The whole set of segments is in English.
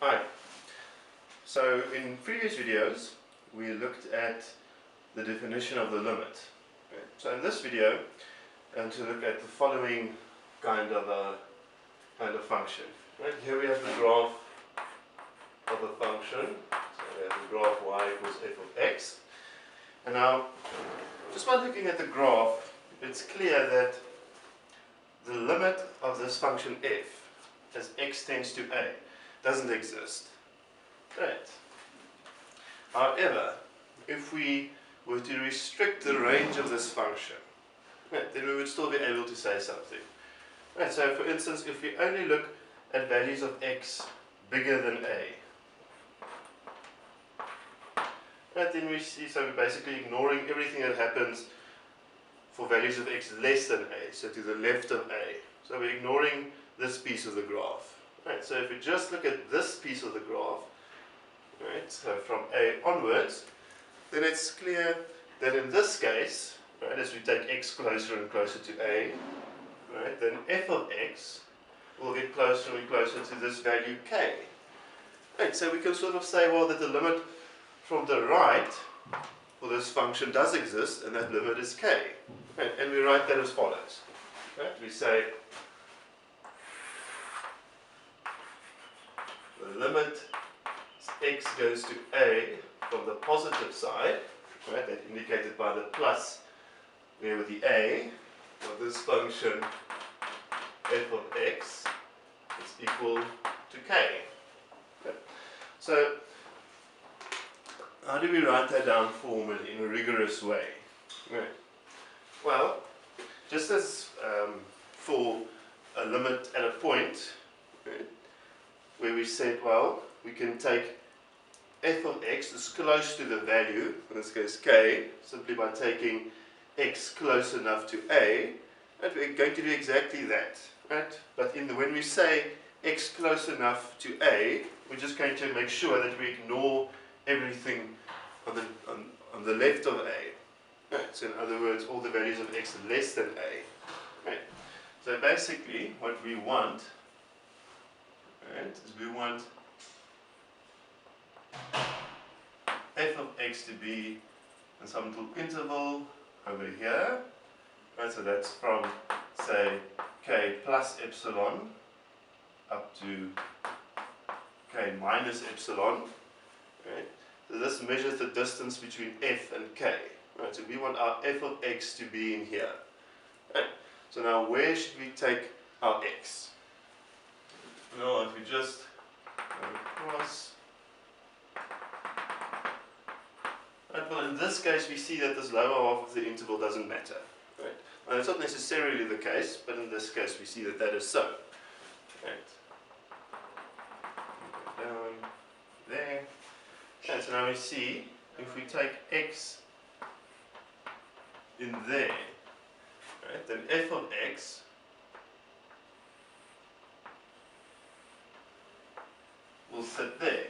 Hi. So in previous videos we looked at the definition of the limit. Okay. So in this video I'm going to look at the following kind of function. Right? Here we have the graph of a function. So we have the graph y equals f of x. And now, just by looking at the graph, it's clear that the limit of this function f as x tends to a doesn't exist. Right. However, if we were to restrict the range of this function, right, then we would still be able to say something. Right, so for instance, if we only look at values of x bigger than a, right, then we see, so we're basically ignoring everything that happens for values of x less than a, so to the left of a. So we're ignoring this piece of the graph. Right, so if we just look at this piece of the graph, right, so from a onwards, then it's clear that in this case, right, as we take x closer and closer to a, right, then f of x will get closer and closer to this value k. Right, so we can sort of say, well, that the limit from the right for this function does exist, and that limit is k. Right, and we write that as follows. Right, we say the limit x goes to a from the positive side, right, that indicated by the plus there with the a, of this function f of x is equal to k. Okay. So, how do we write that down formally in a rigorous way? Right. Well, just as for a limit at a point, right, where we said, well, we can take f of x is close to the value, in this case k, simply by taking x close enough to a, and we're going to do exactly that. Right? But when we say x close enough to a, we're just going to make sure that we ignore everything on the left of a. Right? So in other words, all the values of x less than a. Right? So basically what we want, right, is we want f of x to be in some little interval over here. Right, so that's from, say, k plus epsilon up to k minus epsilon. Right? So this measures the distance between f and k. Right, so we want our f of x to be in here. Right? So now where should we take our x? Well, if we just go across. Right, well, in this case, we see that this lower half of the interval doesn't matter. Right? And it's not necessarily the case, but in this case, we see that that is so. Right? Go down there. And so now we see, if we take x in there, right, then f of x will sit there.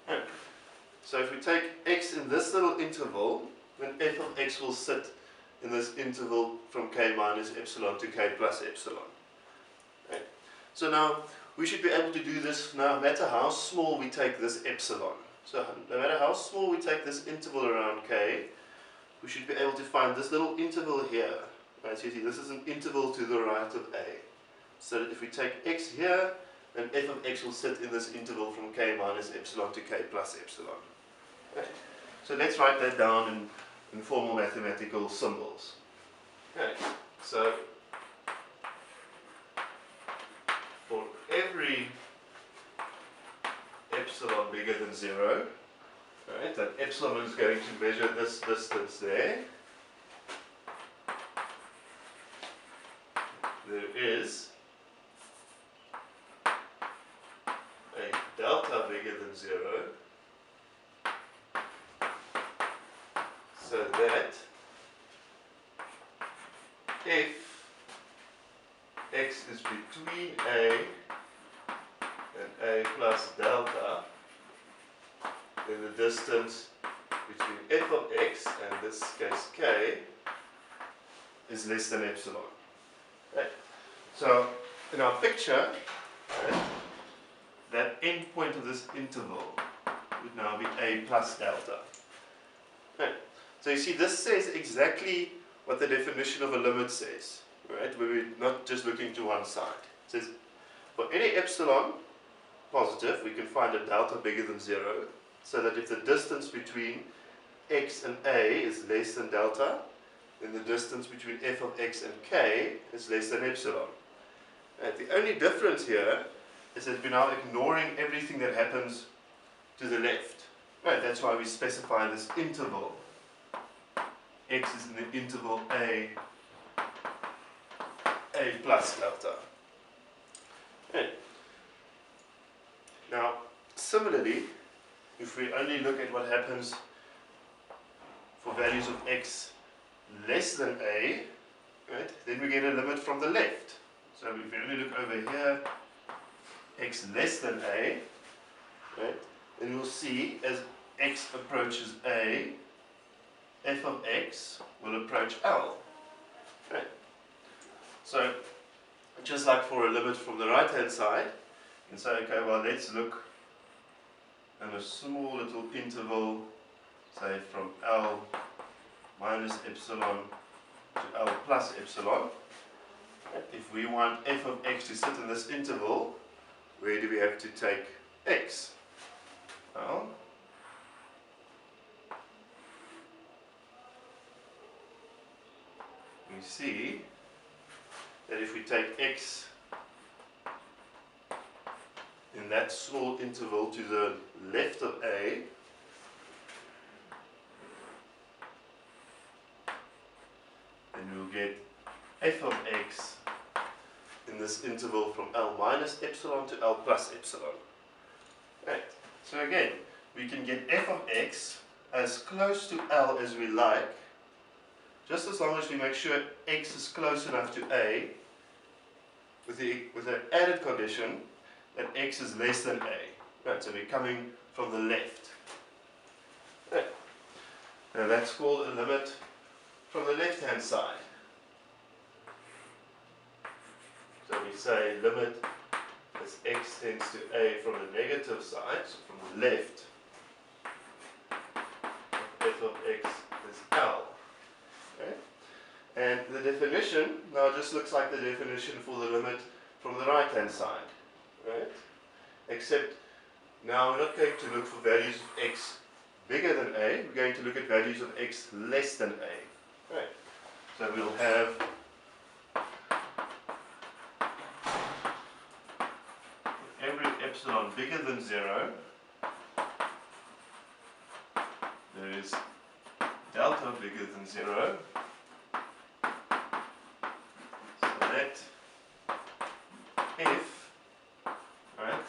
Right. So if we take x in this little interval, then f of x will sit in this interval from k minus epsilon to k plus epsilon. Right. So now we should be able to do this no matter how small we take this epsilon. So no matter how small we take this interval around k, we should be able to find this little interval here. Right, so you see this is an interval to the right of a. So that if we take x here, then f of x will sit in this interval from k minus epsilon to k plus epsilon. Okay. So let's write that down in formal mathematical symbols. Okay. So for every epsilon bigger than 0, right, that epsilon is going to measure this distance there. There is a delta bigger than 0, so that if x is between a and a plus delta, then the distance between f of x and this case k is less than epsilon. Right. So in our picture, right, that endpoint of this interval would now be a plus delta. Right. So you see, this says exactly what the definition of a limit says, right? Where we're not just looking to one side. It says for any epsilon positive, we can find a delta bigger than 0, so that if the distance between x and a is less than delta, then the distance between f of x and k is less than epsilon. Right. The only difference here is that we're now ignoring everything that happens to the left. Right, that's why we specify this interval. X is in the interval a plus delta. Right. Now, similarly, if we only look at what happens for values of x less than a, right, then we get a limit from the left. So if we only look over here, x less than a, right, then we'll see as x approaches a, f of x will approach L. Right. So, just like for a limit from the right hand side, you can say, okay, well, let's look in a small little interval, say from L minus epsilon to L plus epsilon. If we want f of x to sit in this interval, where do we have to take x? Well, we see that if we take x in that small interval to the left of a, then we'll get f of x in this interval from L minus epsilon to L plus epsilon. Right. So again, we can get f of x as close to L as we like, just as long as we make sure x is close enough to a, with the added condition that x is less than a. Right, so we're coming from the left. Right. Now that's called a limit from the left hand side. So we say limit as x tends to a from the negative side, so from the left, f of x is L. Okay? And the definition now just looks like the definition for the limit from the right hand side. Right? Except now we're not going to look for values of x bigger than a, we're going to look at values of x less than a. Right? So we'll have every epsilon bigger than 0, there is delta bigger than 0, so that if, right,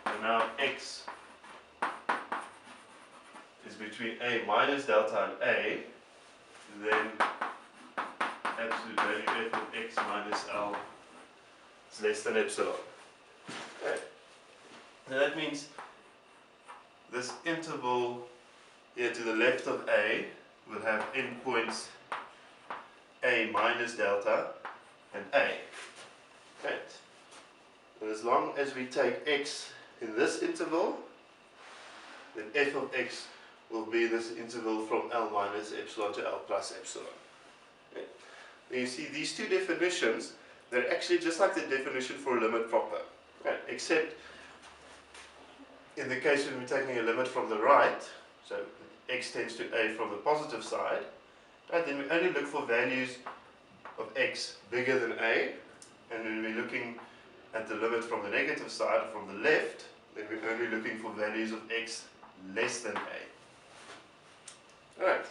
and now x is between a minus delta and a, then absolute value f of x minus L is less than epsilon. Okay. So that means this interval here to the left of a will have endpoints a minus delta and a. Right. And as long as we take x in this interval, then f of x will be this interval from L minus epsilon to L plus epsilon. Okay. Then you see these two definitions, they're actually just like the definition for a limit proper. Right. Except in the case when we're taking a limit from the right, so x tends to a from the positive side, right, then we only look for values of x bigger than a, and when we're looking at the limit from the negative side, or from the left, then we're only looking for values of x less than a. Alright.